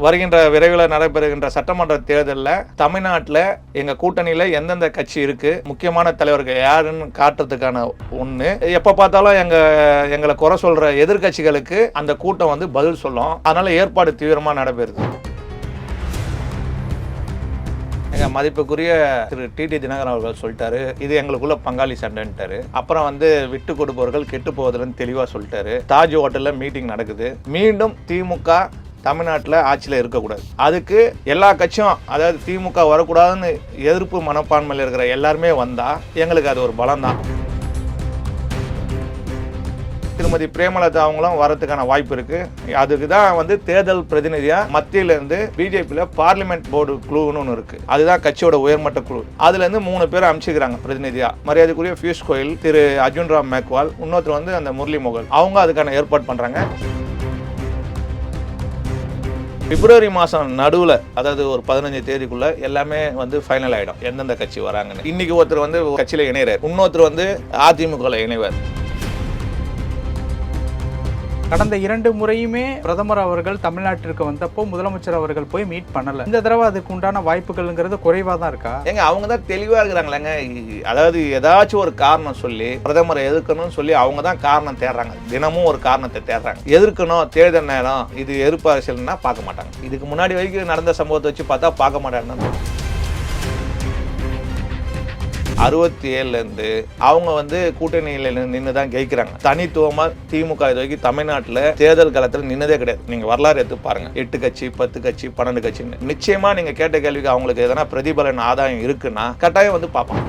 வருகின்ற விரைவில் நடைபெறுகின்ற சட்டமன்ற தேர்தலில் தமிழ்நாட்டில் எங்கள் கூட்டணியில் எந்தெந்த கட்சி இருக்கு, முக்கியமான தலைவர்கள் யாருன்னு காட்டுறதுக்கான ஒன்று. எப்போ பார்த்தாலும் எங்களை குறை சொல்ற எதிர்கட்சிகளுக்கு அந்த கூட்டம் வந்து பதில் சொல்லும். அதனால ஏற்பாடு தீவிரமாக நடைபெறுது. எங்கள் மதிப்புக்குரிய திரு டிடி தினகரன் அவர்கள் சொல்லிட்டாரு, இது எங்களுக்குள்ள பங்காளி சண்டைன்ட்டாரு. அப்புறம் வந்து விட்டு கொடுப்பவர்கள் கெட்டு போவதில்லைன்னு தெளிவாக சொல்லிட்டாரு. தாஜ் ஹோட்டலில் மீட்டிங் நடக்குது. மீண்டும் திமுக தமிழ்நாட்டில் ஆட்சியில் இருக்கக்கூடாது. அதுக்கு எல்லா கட்சியும், அதாவது திமுக வரக்கூடாதுன்னு எதிர்ப்பு மனப்பான்மையில் இருக்கிற எல்லாருமே வந்தால் எங்களுக்கு அது ஒரு பலம் தான். திருமதி பிரேமலதா அவங்களும் வரதுக்கான வாய்ப்பு இருக்கு. அதுக்கு தான் வந்து தேர்தல் பிரதிநிதியா மத்தியில இருந்து பிஜேபியில பார்லிமெண்ட் போர்டு குழுன்னு ஒன்று இருக்கு. அதுதான் கட்சியோட உயர்மட்ட குழு. அதுல இருந்து 3 பேர் அமைச்சுக்கிறாங்க பிரதிநிதியா. மரியாதைக்குரிய பியூஷ் கோயல், திரு அர்ஜுன் ராம் மேக்வால், இன்னொருத்தர் வந்து அந்த முரளி மோகல். அவங்க அதுக்கான ஏற்பாடு பண்றாங்க. பிப்ரவரி மாதம் நடுவில், அதாவது ஒரு 15 தேதிக்குள்ள எல்லாமே வந்து ஃபைனல் ஆகிடும், எந்தெந்த கட்சி வராங்கன்னு. இன்னைக்கு ஒருத்தர் வந்து கட்சியில் இணைகிறார், இன்னொருத்தர் வந்து அதிமுகவில் இணைவார். கடந்த 2 முறையுமே பிரதமர் அவர்கள் தமிழ்நாட்டிற்கு வந்தப்போ முதலமைச்சர் அவர்கள் போய் மீட் பண்ணல. இந்த தடவை அதுக்கு உண்டான வாய்ப்புகள்ங்கிறது குறைவா தான் இருக்கா? அவங்க தான் தெளிவா இருக்கிறாங்களேங்க. அதாவது ஏதாச்சும் ஒரு காரணம் சொல்லி பிரதமரை எதிர்க்கணும்னு சொல்லி அவங்க தான் காரணம் தேடுறாங்க. தினமும் ஒரு காரணத்தை தேடுறாங்க. எதிர்க்கணும், தேர்தல் நேரம், இது எதிர்ப்பு அரசியல்னா பார்க்க மாட்டாங்க. இதுக்கு முன்னாடி வரைக்கும் நடந்த சம்பவத்தை வச்சு பார்த்தா பார்க்க மாட்டாங்க. 67 அவங்க வந்து கூட்டணியில் நின்று தான் ஜெயிக்கிறாங்க. தனித்துவமா திமுக இது வரைக்கும் தமிழ்நாட்டில் தேர்தல் காலத்தில் நின்னதே கிடையாது. நீங்க வரலாறு எடுத்து பாருங்க. 8 கட்சி, 10 கட்சி, 12 கட்சின்னு. நிச்சயமா நீங்க கேட்ட கேள்விக்கு அவங்களுக்கு எதனா பிரதிபலன் ஆதாயம் இருக்குன்னா கட்டாயம் வந்து பார்ப்பாங்க.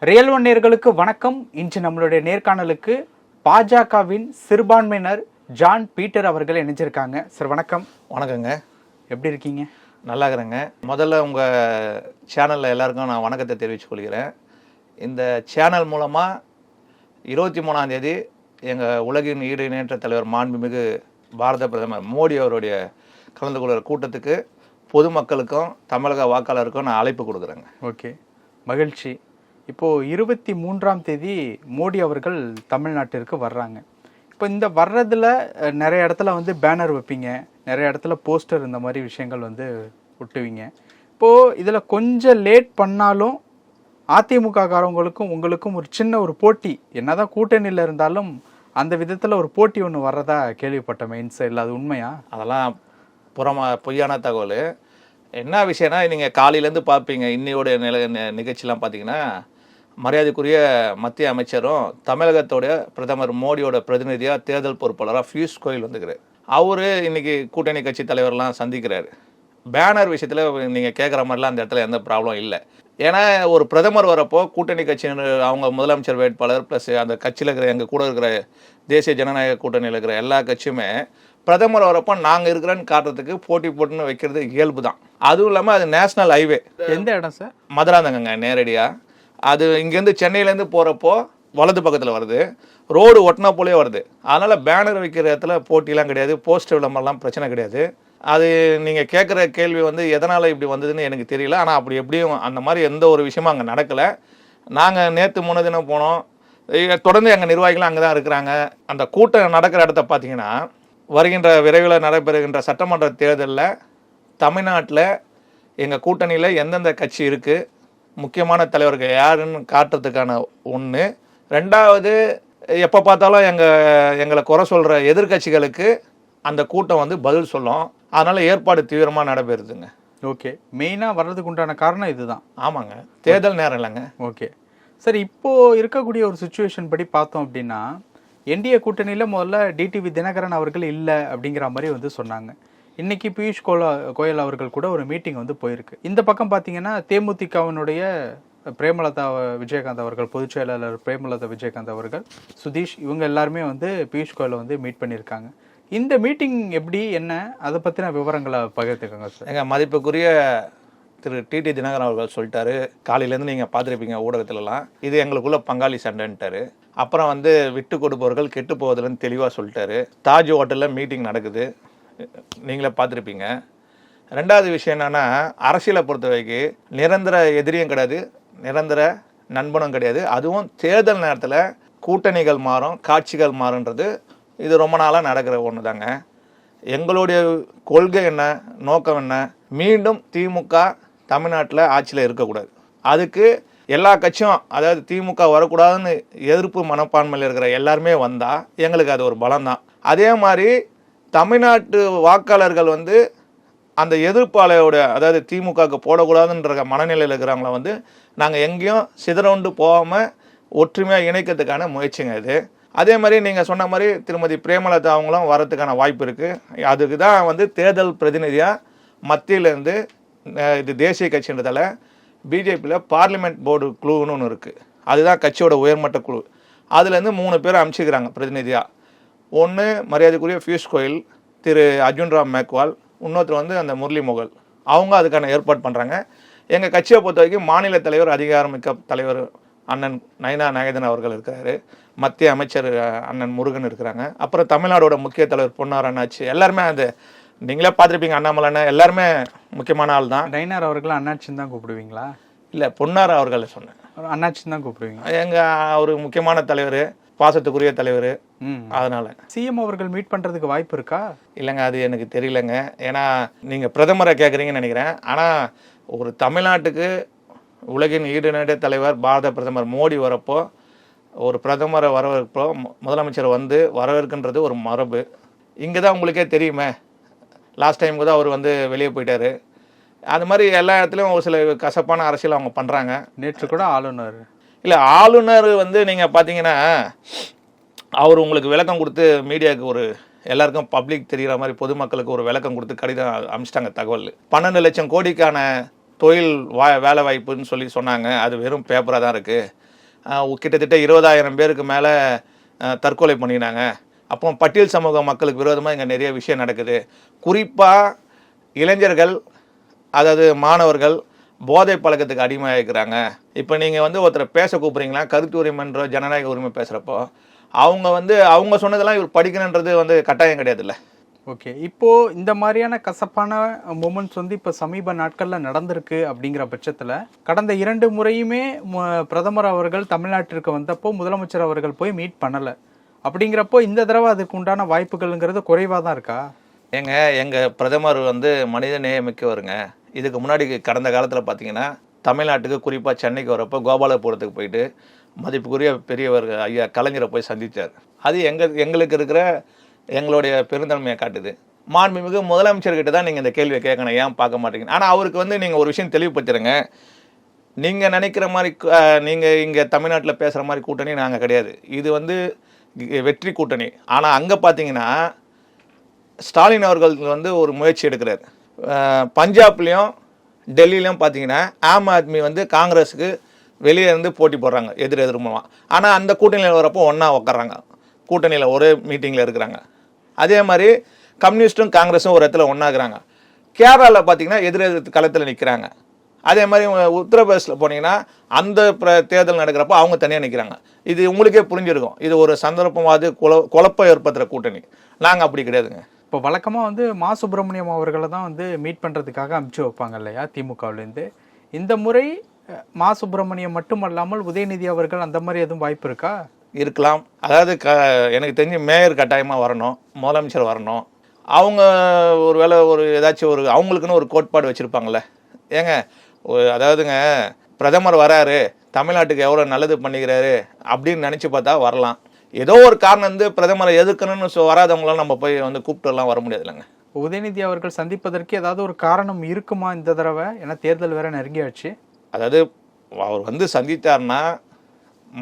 ரியல் ஒன் நேயர்களுக்கு வணக்கம். இன்று நம்மளுடைய நேர்காணலுக்கு பாஜகவின் சிறுபான்மையினர் ஜான் பீட்டர் அவர்கள் இணைஞ்சிருக்காங்க. சார் வணக்கம். வணக்கங்க. எப்படி இருக்கீங்க? நல்லா இருக்கிறேங்க. முதல்ல உங்கள் சேனலில் எல்லாருக்கும் நான் வணக்கத்தை தெரிவித்துக் கொள்கிறேன். இந்த சேனல் மூலமாக 23ஆம் தேதி எங்கள் உலகின் ஈடு இணையற்ற தலைவர் மாண்புமிகு பாரத பிரதமர் மோடி அவருடைய கலந்து கொள்கிற கூட்டத்துக்கு பொதுமக்களுக்கும் தமிழக வாக்காளருக்கும் நான் அழைப்பு கொடுக்குறேங்க. ஓகே, மகிழ்ச்சி. இப்போது 23ஆம் தேதி மோடி அவர்கள் தமிழ்நாட்டிற்கு வர்றாங்க. இப்போ இந்த வர்றதில் நிறைய இடத்துல வந்து பேனர் வைப்பீங்க, நிறைய இடத்துல போஸ்டர், இந்த மாதிரி விஷயங்கள் வந்து ஒட்டுவீங்க. இப்போது இதில் கொஞ்சம் லேட் பண்ணாலும் அதிமுக காரவங்களுக்கும் உங்களுக்கும் ஒரு சின்ன ஒரு போட்டி, என்னதான் கூட்டணியில் இருந்தாலும் அந்த விதத்தில் ஒரு போட்டி ஒன்று வர்றதா கேள்விப்பட்டேன் மெயின் சைடில். அது உண்மையா? அதெல்லாம் பொய்யான தகவல். என்ன விஷயம்னா, நீங்கள் காலையிலேருந்து பார்ப்பீங்க, இன்னையோட நிகழ்ச்சிலாம் பார்த்தீங்கன்னா மரியாதைக்குரிய மத்திய அமைச்சரும் தமிழகத்தோட பிரதமர் மோடியோட பிரதிநிதியாக தேர்தல் பொறுப்பாளராக பியூஷ் கோயல் வந்துக்கிறார். அவரு இன்னைக்கு கூட்டணி கட்சி தலைவர்லாம் சந்திக்கிறாரு. பேனர் விஷயத்தில் நீங்கள் கேட்குற மாதிரிலாம் அந்த இடத்துல எந்த ப்ராப்ளம் இல்லை. ஏன்னா ஒரு பிரதமர் வரப்போ கூட்டணி கட்சி அவங்க முதலமைச்சர் வேட்பாளர் ப்ளஸ் அந்த கட்சியில் இருக்கிற எங்கள் கூட இருக்கிற தேசிய ஜனநாயக கூட்டணியில் இருக்கிற எல்லா கட்சியுமே பிரதமர் வரப்போ நாங்கள் இருக்கிறேன்னு காட்டுறதுக்கு போட்டுன்னு வைக்கிறது இயல்பு தான். அதுவும் இல்லாமல் அது நேஷனல் ஹைவே. எந்த இடம் சார்? மதுராந்தகங்க. நேரடியாக அது இங்கேருந்து சென்னையிலேருந்து போகிறப்போ வலது பக்கத்தில் வருது, ரோடு ஒட்டினா போலே வருது. அதனால் பேனர் வைக்கிற இடத்துல போட்டிலாம் கிடையாது, போஸ்டர் விளம்பரம்லாம் பிரச்சனை கிடையாது. அது நீங்கள் கேட்குற கேள்வி வந்து எதனால் இப்படி வந்ததுன்னு எனக்கு தெரியல. ஆனால் அப்படி எப்படியும் அந்த மாதிரி எந்த ஒரு விஷயமும் அங்கே நடக்கலை. நாங்கள் நேற்று முன்னதினம் போனோம், தொடர்ந்து எங்கள் நிர்வாகிகளும் அங்கே தான் இருக்கிறாங்க. அந்த கூட்டம் நடக்கிற இடத்த பார்த்தீங்கன்னா, வருகின்ற விரைவில் நடைபெறுகின்ற சட்டமன்ற தேர்தலில் தமிழ்நாட்டில் எங்கள் கூட்டணியில் எந்தெந்த கட்சி இருக்குது, முக்கியமான தலைவர்கள் யாருன்னு காட்டுறதுக்கான ஒன்று. 2வது, எப்போ பார்த்தாலும் எங்களை குறை சொல்கிற எதிர்கட்சிகளுக்கு அந்த கூட்டம் வந்து பதில் சொல்லும். அதனால் ஏற்பாடு தீவிரமாக நடைபெறுதுங்க. ஓகே, மெயினாக வர்றதுக்கு உண்டான காரணம் இதுதான். ஆமாங்க, தேர்தல் நேரம் இல்லைங்க. ஓகே சார், இப்போது இருக்கக்கூடிய ஒரு சுச்சுவேஷன் படி பார்த்தோம் அப்படின்னா, என்டிஏ கூட்டணியில் முதல்ல டிடிவி தினகரன் அவர்கள் இல்லை அப்படிங்கிற மாதிரி வந்து சொன்னாங்க. இன்னைக்கு பியூஷ் கோயல் அவர்கள் கூட ஒரு மீட்டிங் வந்து போயிருக்கு. இந்த பக்கம் பார்த்தீங்கன்னா தேமுதிகவினுடைய பிரேமலதா விஜயகாந்த் அவர்கள், பொதுச் செயலாளர் பிரேமலதா விஜயகாந்த் அவர்கள், சுதீஷ், இவங்க எல்லாருமே வந்து பியூஷ் கோயலை வந்து மீட் பண்ணியிருக்காங்க. இந்த மீட்டிங் எப்படி, என்ன, அதை பற்றின விவரங்களை பகிர்ந்துக்கோங்க சார். எங்கள் மதிப்புக்குரிய திரு டிடி தினகரன் அவர்கள் சொல்லிட்டாரு, காலையிலேருந்து நீங்கள் பார்த்துருப்பீங்க ஊடகத்திலலாம், இது எங்களுக்குள்ள பங்காளி சண்டைன்ட்டாரு. அப்புறம் வந்து விட்டு கொடுப்பவர்கள் கெட்டு போவதில்லைன்னு தெளிவாக சொல்லிட்டாரு. தாஜ் ஹோட்டலில் மீட்டிங் நடக்குது, நீங்களே பார்த்துருப்பீங்க. ரெண்டாவது விஷயம் என்னன்னா, அரசியலை பொறுத்த வரைக்கும் நிரந்தர எதிரியும் கிடையாது, நிரந்தர நண்பனும் கிடையாது. அதுவும் தேர்தல் நேரத்தில் கூட்டணிகள் மாறும், காட்சிகள் மாறுன்றது இது ரொம்ப நாளாக நடக்கிற ஒன்று தாங்க. எங்களுடைய கொள்கை என்ன, நோக்கம் என்ன, மீண்டும் திமுக தமிழ்நாட்டில் ஆட்சியில் இருக்கக்கூடாது. அதுக்கு எல்லா கட்சியும், அதாவது திமுக வரக்கூடாதுன்னு எதிர்ப்பு மனப்பான்மையில் இருக்கிற எல்லாருமே வந்தால் எங்களுக்கு அது ஒரு பலம்தான். அதே மாதிரி தமிழ்நாட்டு வாக்காளர்கள் வந்து அந்த எதிர்ப்பாளையோட, அதாவது திமுகவுக்கு போடக்கூடாதுன்ற மனநிலையில் இருக்கிறவங்கள வந்து நாங்கள் எங்கேயும் சிதறண்டு போகாமல் ஒற்றுமையாக இணைக்கிறதுக்கான முயற்சிங்க இது. அதே மாதிரி நீங்கள் சொன்ன மாதிரி திருமதி பிரேமலதா அவங்களும் வரதுக்கான வாய்ப்பு இருக்குது. அதுக்கு தான் வந்து தேர்தல் பிரதிநிதியாக மத்தியிலேருந்து இது தேசிய கட்சின்றதால பிஜேபியில் பார்லிமெண்ட் போர்டு குழுன்னு ஒன்று இருக்குது. அதுதான் கட்சியோட உயர்மட்ட குழு. அதுலேருந்து 3 பேர் அனுப்பிச்சிக்கிறாங்க பிரதிநிதியாக. ஒன்று மரியாதைக்குரிய பியூஷ் கோயல், திரு அர்ஜுன் ராம் மேக்வால், இன்னொருத்தர் வந்து அந்த முரளி மொகல். அவங்க அதுக்கான ஏற்பாடு பண்ணுறாங்க. எங்கள் கட்சியை பொறுத்த வரைக்கும் மாநில தலைவர், அதிகாரமிக்க தலைவர் அண்ணன் நயனா நாகேந்திரன் அவர்கள் இருக்கிறாரு. மத்திய அமைச்சர் அண்ணன் முருகன் இருக்கிறாங்க. அப்புறம் தமிழ்நாடோட முக்கிய தலைவர் பொன்னார் அண்ணாச்சி. எல்லாருமே அது நீங்களே பார்த்துருப்பீங்க, அண்ணாமலை அண்ணன் எல்லாருமே முக்கியமான ஆள் தான். நயினார் அவர்கள் அண்ணாச்சின்னு தான் கூப்பிடுவீங்களா? இல்லை, பொன்னார் அவர்களை சொன்னேன். அண்ணாச்சின்னு தான் கூப்பிடுவீங்க. அவர் முக்கியமான தலைவர், பாசத்துக்குரிய தலைவர். அதனால சிஎம் அவர்கள் மீட் பண்ணுறதுக்கு வாய்ப்பு இருக்கா? இல்லைங்க, அது எனக்கு தெரியலங்க. ஏன்னா நீங்கள் பிரதமரை கேட்குறீங்கன்னு நினைக்கிறேன். ஆனால் ஒரு தமிழ்நாட்டுக்கு உலகின் ஈடுநடை தலைவர் பாரத பிரதமர் மோடி வரப்போ, ஒரு பிரதமரை வரவேற்போ முதலமைச்சர் வந்து வரவேற்கின்றது ஒரு மரபு. இங்கே தான் உங்களுக்கே தெரியுமே, லாஸ்ட் டைம் கூட அவர் வந்து வெளியே போயிட்டார். அது மாதிரி எல்லா இடத்துலையும் ஒரு சில கசப்பான அரசியல் அவங்க பண்ணுறாங்க. நேற்று கூட ஆளுநர் இல்லை, ஆளுநர் வந்து நீங்கள் பார்த்தீங்கன்னா அவர் உங்களுக்கு விளக்கம் கொடுத்து மீடியாவுக்கு ஒரு எல்லாருக்கும் பப்ளிக் தெரிகிற மாதிரி பொதுமக்களுக்கு ஒரு விளக்கம் கொடுத்து கடிதம் அனுப்பிச்சிட்டாங்க. தகவல் 12 லட்சம் கோடிக்கான தொழில் வேலை வாய்ப்புன்னு சொல்லி சொன்னாங்க. அது வெறும் பேப்பராக தான் இருக்குது. கிட்டத்தட்ட 20,000 பேருக்கு மேலே தற்கொலை பண்ணினாங்க. அப்போ பட்டியல் சமூக மக்களுக்கு விரோதமாக இங்கே நிறைய விஷயம் நடக்குது. குறிப்பாக இளைஞர்கள், அதாவது மாணவர்கள் போதை பழக்கத்துக்கு அடிமையாக இருக்கிறாங்க. இப்போ நீங்கள் வந்து ஒருத்தரை பேச கூப்பிட்றீங்களா, கருத்து உரிமைன்ற ஜனநாயக உரிமை பேசுகிறப்போ அவங்க வந்து அவங்க சொன்னதெல்லாம் இவர் படிக்கணுன்றது வந்து கட்டாயம் கிடையாதுல்ல. ஓகே, இப்போ இந்த மாதிரியான கசப்பான மூமெண்ட்ஸ் வந்து இப்போ சமீப நாட்களில் நடந்திருக்கு. அப்படிங்கிற பட்சத்தில் கடந்த 2 முறையுமே பிரதமர் அவர்கள் தமிழ்நாட்டிற்கு வந்தப்போ முதலமைச்சர் அவர்கள் போய் மீட் பண்ணலை. அப்படிங்கிறப்போ இந்த தடவை அதுக்கு உண்டான வாய்ப்புகள்ங்கிறது குறைவாக தான் இருக்கா? எங்கள் பிரதமர் வந்து மனித நேயமிக்கவருங்க. இதுக்கு முன்னாடி கடந்த காலத்தில் பார்த்தீங்கன்னா தமிழ்நாட்டுக்கு குறிப்பாக சென்னைக்கு வரப்போ கோபாலபுரத்துக்கு போயிட்டு மதிப்புக்குரிய பெரியவர் ஐயா கலைஞரை போய் சந்தித்தார். அது எங்களுக்கு இருக்கிற எங்களுடைய பெருந்தன்மையை காட்டுது. மாண்புமிகு முதலமைச்சர்கிட்ட தான் நீங்கள் இந்த கேள்வியை கேட்கணும், ஏன் பார்க்க மாட்டீங்க. ஆனால் அவருக்கு வந்து நீங்கள் ஒரு விஷயம் தெளிவுபடுத்துறங்க, நீங்கள் நினைக்கிற மாதிரி நீங்கள் இங்கே தமிழ்நாட்டில் பேசுகிற மாதிரி கூட்டணி நாங்கள் கிடையாது. இது வந்து வெற்றி கூட்டணி. ஆனால் அங்கே பார்த்தீங்கன்னா ஸ்டாலின் அவர்கள் வந்து ஒரு முயற்சி எடுக்கிறார். பஞ்சாப்லேயும் டெல்லியிலையும் பார்த்தீங்கன்னா ஆம் ஆத்மி வந்து காங்கிரஸுக்கு வெளியே இருந்து போட்டி போடுறாங்க எதிர்முகமாக. ஆனால் அந்த கூட்டணியில் வரப்போ ஒன்றா உட்காறாங்க, கூட்டணியில் ஒரே மீட்டிங்கில் இருக்கிறாங்க. அதே மாதிரி கம்யூனிஸ்ட்டும் காங்கிரஸும் ஒரு இடத்துல ஒன்றாக்குறாங்க. கேரளாவில் பார்த்தீங்கன்னா எதிர் களத்தில் நிற்கிறாங்க. அதே மாதிரி உத்தரப்பிரதேசில் போனீங்கன்னா அந்த தேர்தல் நடக்கிறப்போ அவங்க தனியாக நிற்கிறாங்க. இது உங்களுக்கே புரிஞ்சிருக்கும், இது ஒரு சந்தர்ப்பமாவது குழப்பம் ஏற்படுத்துகிற கூட்டணி. நாங்கள் அப்படி கிடையாதுங்க. இப்போ வழக்கமாக வந்து மா சுப்பிரமணியம் அவர்களை தான் வந்து மீட் பண்ணுறதுக்காக அனுப்பிச்சு வைப்பாங்க இல்லையா திமுகவிலேருந்து. இந்த முறை மா சுப்பிரமணியம் மட்டுமல்லாமல் உதயநிதி அவர்கள் அந்த மாதிரி எதுவும் வாய்ப்பு இருக்கா? இருக்கலாம். அதாவது எனக்கு தெரிஞ்சு மேயர் கட்டாயமாக வரணும், முதலமைச்சர் வரணும். அவங்க ஒரு வேளை ஒரு ஏதாச்சும் ஒரு அவங்களுக்குன்னு ஒரு கோட்பாடு வச்சுருப்பாங்கள்ல. அதாவதுங்க, பிரதமர் வராரு, தமிழ்நாட்டுக்கு எவ்வளோ நல்லது பண்ணிக்கிறாரு அப்படின்னு நினச்சி பார்த்தா வரலாம். ஏதோ ஒரு காரணம் வந்து பிரதமரை எதிர்க்கணும்னு வராதவங்களாம் நம்ம போய் வந்து கூப்பிட்டுலாம் வர முடியாது இல்லைங்க. உதயநிதி அவர்கள் சந்திப்பதற்கு ஏதாவது ஒரு காரணம் இருக்குமா இந்த தடவை? ஏன்னா தேர்தல் வேற நெருங்கியாச்சு. அதாவது அவர் வந்து சந்தித்தார்னா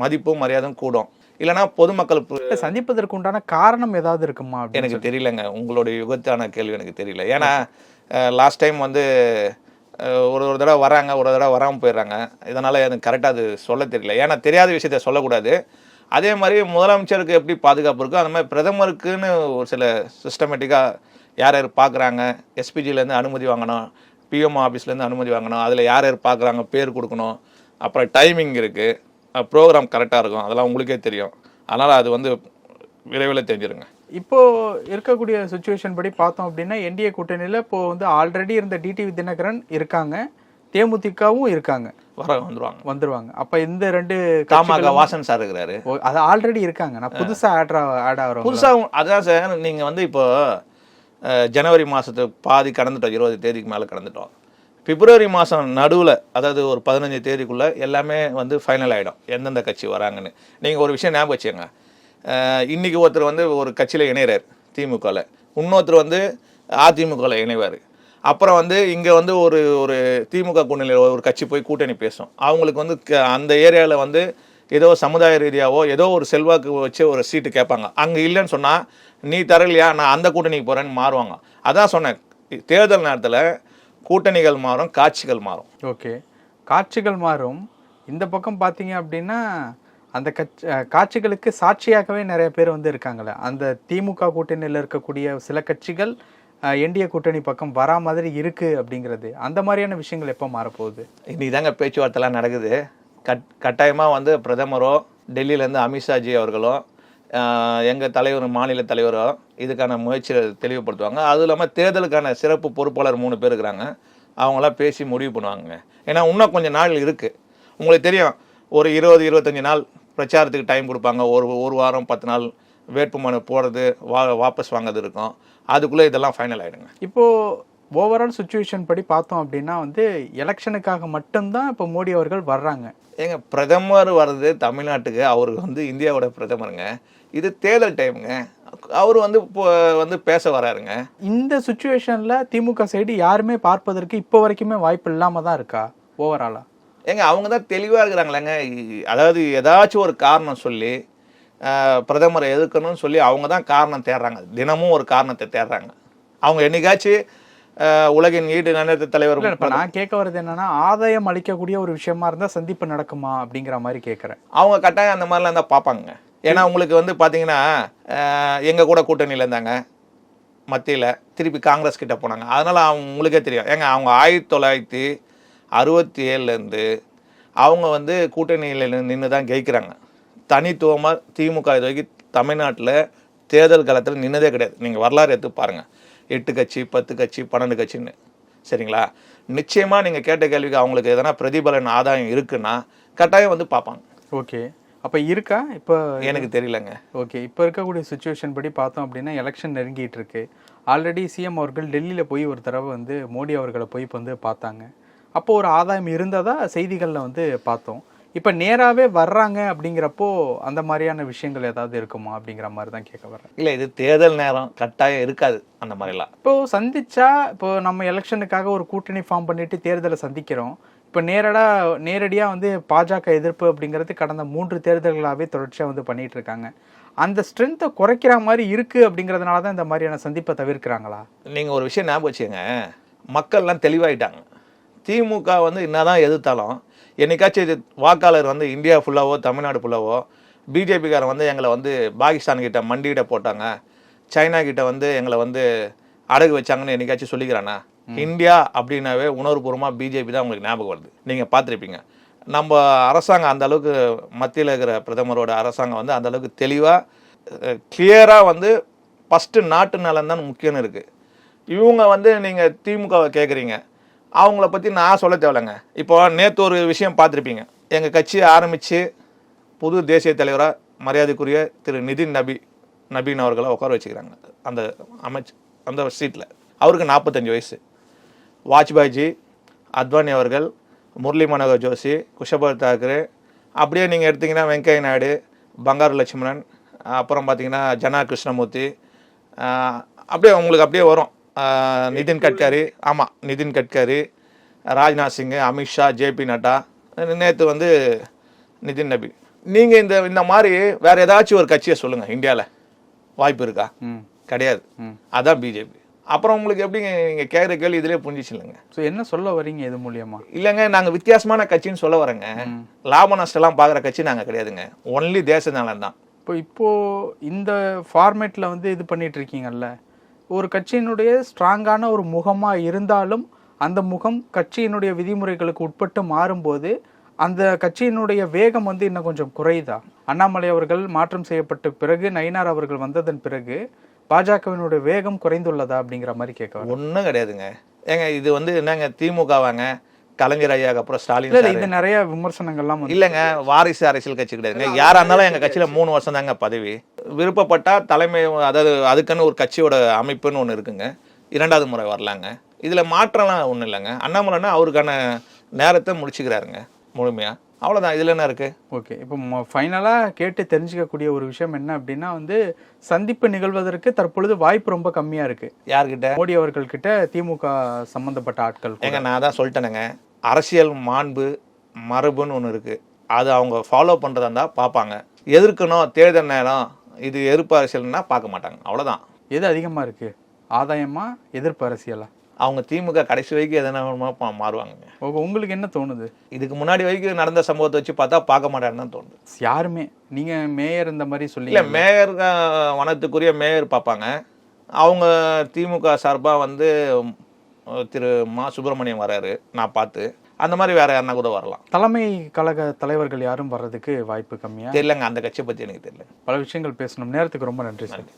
மதிப்பும் மரியாதையும் கூடும், இல்லைனா பொதுமக்கள் சந்திப்பதற்கு உண்டான காரணம் ஏதாவது இருக்குமா? எனக்கு தெரியலங்க. உங்களுடைய யுகத்தான கேள்வி எனக்கு தெரியல. ஏன்னா லாஸ்ட் டைம் வந்து ஒரு தடவை வராங்க, ஒரு தடவை வராமல் போயிடுறாங்க. இதனால் எனக்கு கரெக்டாக அது சொல்ல தெரியல. ஏன்னா தெரியாத விஷயத்த சொல்லக்கூடாது. அதே மாதிரி முதலமைச்சருக்கு எப்படி பாதுகாப்பு இருக்கோ அந்த மாதிரி பிரதமருக்குன்னு ஒரு சில சிஸ்டமேட்டிக்காக யார் யார் பார்க்குறாங்க, எஸ்பிஜிலேருந்து அனுமதி வாங்கணும், பிஎம்ஓ ஆஃபீஸ்லேருந்து அனுமதி வாங்கணும், அதில் யார் யார் பார்க்குறாங்க பேர் கொடுக்கணும், அப்புறம் டைமிங் இருக்குது, ப்ரோக்ராம் கரெக்டாக இருக்கும், அதெல்லாம் உங்களுக்கே தெரியும். அதனால் அது வந்து விரைவில் தெரிஞ்சிருங்க. இப்போ இருக்கக்கூடிய சுச்சுவேஷன் படி பார்த்தோம் அப்படின்னா என்டிஏ கூட்டணியில் இப்போ வந்து ஆல்ரெடி இருந்த டிடிவி தினகரன் இருக்காங்க, தேமுதிகவும் இருக்காங்க, வந்துருவாங்க. அப்ப இந்த ரெண்டு தமாக வாசன் சார் இருக்கிறாரு, அது ஆல்ரெடி இருக்காங்க. நான் புதுசா ஆட் ஆகிறோம் புதுசா. அதான் சார், நீங்க வந்து இப்போ ஜனவரி மாசத்து பாதி கடந்துட்டோம், 20 தேதிக்கு மேல கடந்துட்டோம். பிப்ரவரி மாதம் நடுவில், அதாவது ஒரு 15 தேதிக்குள்ளே எல்லாமே வந்து ஃபைனல் ஆகிடும் எந்தெந்த கட்சி வராங்கன்னு. நீங்கள் ஒரு விஷயம் ஞாபகம் வச்சுங்க, இன்றைக்கி ஒருத்தர் வந்து ஒரு கட்சியில் இணைகிறார் திமுகவில், இன்னொருத்தர் வந்து அதிமுகவில் இணைவார். அப்புறம் வந்து இங்கே வந்து ஒரு ஒரு திமுக கூட்டணியில் ஒரு கட்சி போய் கூட்டணி பேசும். அவங்களுக்கு வந்து அந்த ஏரியாவில் வந்து ஏதோ சமுதாய ரீதியாவோ ஏதோ ஒரு செல்வாக்கு வச்சு ஒரு சீட்டு கேட்பாங்க. அங்கே இல்லைன்னு சொன்னால் நீ தரலையா நான் அந்த கூட்டணிக்கு போகிறேன்னு மாறுவாங்க. அதான் சொன்னேன், தேர்தல் நேரத்தில் கூட்டணிகள் மாறும், காட்சிகள் மாறும். ஓகே, காட்சிகள் மாறும். இந்த பக்கம் பார்த்தீங்க அப்படின்னா அந்த காட்சிகளுக்கு சாட்சியாகவே நிறைய பேர் வந்து இருக்காங்களே. அந்த திமுக கூட்டணியில் இருக்கக்கூடிய சில கட்சிகள் என்டிஏ கூட்டணி பக்கம் வரா மாதிரி இருக்கு அப்படிங்கிறது, அந்த மாதிரியான விஷயங்கள் எப்போ மாறப்போகுது? இன்னைக்கு தாங்க பேச்சுவார்த்தைலாம் நடக்குது. கட்டாயமாக வந்து பிரதமரோ டெல்லியிலேருந்து அமித்ஷாஜி அவர்களோ எங்கள் தலைவர் மாநில தலைவரோ இதுக்கான முயற்சியை தெளிவுபடுத்துவாங்க. அதுவும் இல்லாமல் தேர்தலுக்கான சிறப்பு பொறுப்பாளர் 3 பேர் இருக்கிறாங்க, அவங்களாம் பேசி முடிவு பண்ணுவாங்க. ஏன்னா இன்னும் கொஞ்சம் நாள் இருக்குது. உங்களுக்கு தெரியும், ஒரு 20-25 நாள் பிரச்சாரத்துக்கு டைம் கொடுப்பாங்க. ஒரு வாரம் 10 நாள் வேட்புமனு போடுறது, வாபஸ் வாங்கிறது இருக்கும். அதுக்குள்ளே இதெல்லாம் ஃபைனல் ஆகிடுங்க. இப்போது ஓவரால் சுச்சுவேஷன் படி பார்த்தோம் அப்படின்னா வந்து எலெக்ஷனுக்காக மட்டும்தான் இப்போ மோடி அவர்கள் வர்றாங்க. ஏங்க, பிரதமர் வர்றது தமிழ்நாட்டுக்கு, அவருக்கு வந்து இந்தியாவோட பிரதமருங்க, இது தேர்தல் டைமுங்க, அவர் வந்து இப்போ வந்து பேச வராருங்க. இந்த சுச்சுவேஷனில் திமுக சைடு யாருமே பார்ப்பதற்கு இப்போ வரைக்குமே வாய்ப்பு இல்லாமல் தான் இருக்கா ஓவராலாக? ஏங்க, அவங்க தான் தெளிவாக இருக்கிறாங்களேங்க. அதாவது ஏதாச்சும் ஒரு காரணம் சொல்லி பிரதமரை எதிர்க்கணும்னு சொல்லி அவங்க தான் காரணம் தேடுறாங்க. தினமும் ஒரு காரணத்தை தேடுறாங்க. அவங்க என்னைக்காச்சும் உலகின் ஈடு நன்னெடுத்த தலைவர். இப்போ நான் கேட்க வர்றது என்னன்னா, ஆதாயம் அளிக்கக்கூடிய ஒரு விஷயமா இருந்தால் சந்திப்பு நடக்குமா அப்படிங்கிற மாதிரி கேட்குறேன். அவங்க கட்டாயம் அந்த மாதிரிலாம் தான் பார்ப்பாங்க. ஏன்னா உங்களுக்கு வந்து பார்த்தீங்கன்னா, எங்கள் கூட கூட்டணியில் இருந்தாங்க, மத்தியில் திருப்பி காங்கிரஸ் கிட்ட போனாங்க. அதனால் அவங்களுக்கே தெரியும். ஏங்க, அவங்க 1967லேருந்து அவங்க வந்து கூட்டணியில் நின்று தான் ஜெயிக்கிறாங்க. தனித்துவமாக திமுக இது வரைக்கும் தமிழ்நாட்டில் தேர்தல் காலத்தில் நின்னதே கிடையாது. நீங்கள் வரலாறு எடுத்து பாருங்கள், 8 கட்சி 10 கட்சி 12 கட்சின்னு. சரிங்களா? நிச்சயமாக நீங்கள் கேட்ட கேள்விக்கு அவங்களுக்கு எதனா பிரதிபலன் ஆதாயம் இருக்குன்னா கட்டாயம் வந்து பார்ப்பாங்க. ஓகே, அப்போ இருக்கா? இப்போ எனக்கு தெரியலங்க. ஓகே, இப்போ இருக்கக்கூடிய சுச்சுவேஷன் படி பார்த்தோம் அப்படின்னா எலெக்ஷன் நெருங்கிட்டு இருக்கு. ஆல்ரெடி சிஎம் அவர்கள் டெல்லியில் போய் ஒரு தடவை வந்து மோடி அவர்களை போய் இப்போ வந்து பார்த்தாங்க. அப்போது ஒரு ஆதாயம் இருந்ததா செய்திகளில் வந்து பார்த்தோம். இப்போ நேராகவே வர்றாங்க அப்படிங்கிறப்போ அந்த மாதிரியான விஷயங்கள் ஏதாவது இருக்குமா அப்படிங்கிற மாதிரி தான் கேட்க வர்றேன். இல்லை, இது தேர்தல் நேரம், கட்டாயம் இருக்காது அந்த மாதிரிலாம். இப்போது சந்திச்சா, இப்போ நம்ம எலெக்ஷனுக்காக ஒரு கூட்டணி ஃபார்ம் பண்ணிட்டு தேர்தலை சந்திக்கிறோம். இப்போ நேரடியாக வந்து பாஜக எதிர்ப்பு அப்படிங்கிறது கடந்த 3 தேர்தல்களாகவே தொடர்ச்சியாக வந்து பண்ணிட்டு இருக்காங்க. அந்த ஸ்ட்ரென்த்தை குறைக்கிற மாதிரி இருக்குது அப்படிங்கிறதுனால தான் இந்த மாதிரியான சந்திப்பை தவிர்க்கிறாங்களா? நீங்கள் ஒரு விஷயம் ஞாபகம் வச்சுங்க, மக்கள்லாம் தெளிவாயிட்டாங்க. திமுக வந்து என்னதான் எதிர்த்தாலும் என்னைக்காச்சும் இது வாக்காளர் வந்து இந்தியா ஃபுல்லாவோ தமிழ்நாடு ஃபுல்லாவோ பிஜேபிக்காரன் வந்து எங்களை வந்து பாகிஸ்தான்கிட்ட மண்டிகிட்ட போட்டாங்க, சைனா கிட்ட வந்து எங்களை வந்து அடகு வச்சாங்கன்னு என்னைக்காச்சும் சொல்லிக்கிறானா? இந்தியா அப்படின்னாவே உணர்வுபூர்வமாக பிஜேபி தான் உங்களுக்கு ஞாபகம் வருது. நீங்கள் பார்த்துருப்பீங்க. நம்ம அரசாங்கம் அந்த அளவுக்கு, மத்தியில் இருக்கிற பிரதமரோட அரசாங்கம் வந்து அந்த அளவுக்கு தெளிவாக கிளியராக வந்து ஃபஸ்ட்டு நாட்டு நலன் தான் முக்கியம்னு இருக்குது. இவங்க வந்து நீங்கள் திமுகவை கேட்குறீங்க, அவங்கள பற்றி நான் சொல்ல தேவையில்லைங்க. இப்போ நேற்று ஒரு விஷயம் பார்த்துருப்பீங்க, எங்கள் கட்சியை ஆரம்பித்து புது தேசிய தலைவராக மரியாதைக்குரிய திரு நிதின் நபீன் அவர்களை உட்கார வச்சுக்கிறாங்க அந்த சீட்டில். அவருக்கு 45 வயசு. வாஜ்பாய்ஜி, அத்வானி அவர்கள், முரளி மனோகர் ஜோஷி, குஷபால் தாக்கரே, அப்படியே நீங்கள் எடுத்திங்கன்னா வெங்கையா நாயுடு, பங்காரு லட்சுமணன், அப்புறம் பார்த்தீங்கன்னா ஜனா கிருஷ்ணமூர்த்தி, அப்படியே உங்களுக்கு அப்படியே வரும். நிதின் கட்கரி, ராஜ்நாத் சிங், அமித்ஷா, ஜேபி நட்டா, நேற்று வந்து நிதின் நபி. நீங்கள் இந்த மாதிரி வேறு ஏதாச்சும் ஒரு கட்சியை சொல்லுங்கள், இந்தியாவில் வாய்ப்பு இருக்கா? கிடையாது. அதான் பிஜேபி. அப்புறம் உங்களுக்கு எப்படி நீங்கள் கேட்குற கேள்வி இதிலே புரிஞ்சிச்சு இல்லைங்க. ஸோ என்ன சொல்ல வரீங்க இது மூலியமா? இல்லைங்க, நாங்கள் வித்தியாசமான கட்சின்னு சொல்ல வரேங்க. லாப நஷ்டம்லாம் பார்க்குற கட்சி நாங்கள் கிடையாதுங்க. ஒன்லி தேச நலன் தான். இப்போது இந்த ஃபார்மேட்டில் வந்து இது பண்ணிட்டு இருக்கீங்கல்ல, ஒரு கட்சியினுடைய ஸ்ட்ராங்கான ஒரு முகமாக இருந்தாலும் அந்த முகம் கட்சியினுடைய விதிமுறைகளுக்கு உட்பட்டு மாறும்போது அந்த கட்சியினுடைய வேகம் வந்து இன்னும் கொஞ்சம் குறையுதா? அண்ணாமலை அவர்கள் மாற்றம் செய்யப்பட்ட பிறகு நயினார் அவர்கள் வந்ததன் பிறகு பாஜகவினுடைய வேகம் குறைந்துள்ளதா அப்படிங்கிற மாதிரி கேட்க ஒன்றும் கிடையாதுங்க. ஏங்க இது வந்து என்னங்க திமுகவாங்க, கலைஞர் ஐயாக்கு அப்புறம் ஸ்டாலின் இல்ல சார். இது நிறைய விமர்சனங்கள்லாம் வந்து இல்லைங்க, வாரிசு அரசியல் கட்சி கிடையாதுங்க. யாரா இருந்தாலும் எங்க கட்சியில 3 வருஷம் தாங்க பதவி. விருப்பப்பட்டா தலைமை, அதாவது அதுக்குன்னு ஒரு கட்சியோட அமைப்புன்னு ஒன்று இருக்குங்க, 2வது முறை வரலாங்க. இதுல மாற்றம்லாம் ஒன்றும் இல்லைங்க. அண்ணாமலைன்னா அவருக்கான நேரத்தை முடிச்சுக்கிறாருங்க முழுமையா, அவ்வளோதான். இதுல என்ன இருக்கு? ஓகே. இப்போ ஃபைனலாக கேட்டு தெரிஞ்சுக்கக்கூடிய ஒரு விஷயம் என்ன அப்படின்னா வந்து சந்திப்பு நிகழ்வதற்கு தற்பொழுது வாய்ப்பு ரொம்ப கம்மியாக இருக்கு. யார்கிட்ட? மோடி அவர்கள்கிட்ட திமுக சம்பந்தப்பட்ட ஆட்கள் கூட. ஏங்க நான் தான் சொல்லிட்டேனுங்க, அரசியல் மாண்பு மரபுன்னு ஒன்று இருக்கு. அது அவங்க ஃபாலோ பண்ணுறதா இருந்தால் பார்ப்பாங்க. எதிர்க்கணும் தேர்தல் நேரம், இது எதிர்ப்பு அரசியல்னா பார்க்க மாட்டாங்க, அவ்வளோதான். எது அதிகமாக இருக்கு, ஆதாயமா எதிர்ப்பு அரசியலா? அவங்க திமுக கடைசி வரைக்கும் எதனா மாறுவாங்க. உங்களுக்கு என்ன தோணுது? இதுக்கு முன்னாடி வரைக்கும் நடந்த சம்பவத்தை வச்சு பார்த்தா பார்க்க மாட்டாருன்னு தான் தோணுது. யாருமே நீங்க மேயர் இந்த மாதிரி சொல்லி இல்லை, மேயர் வனத்துக்குரிய மேயர் பார்ப்பாங்க. அவங்க திமுக சார்பாக வந்து திரு மா சுப்பிரமணியம் வராரு, நான் பார்த்து அந்த மாதிரி வேற யாருன்னா கூட வரலாம். தலைமை கழக தலைவர்கள் யாரும் வர்றதுக்கு வாய்ப்பு கம்மியா தெரியலங்க, அந்த கட்சியை பற்றி எனக்கு தெரியல. பல விஷயங்கள் பேசணும். நேரத்துக்கு ரொம்ப நன்றி சார்.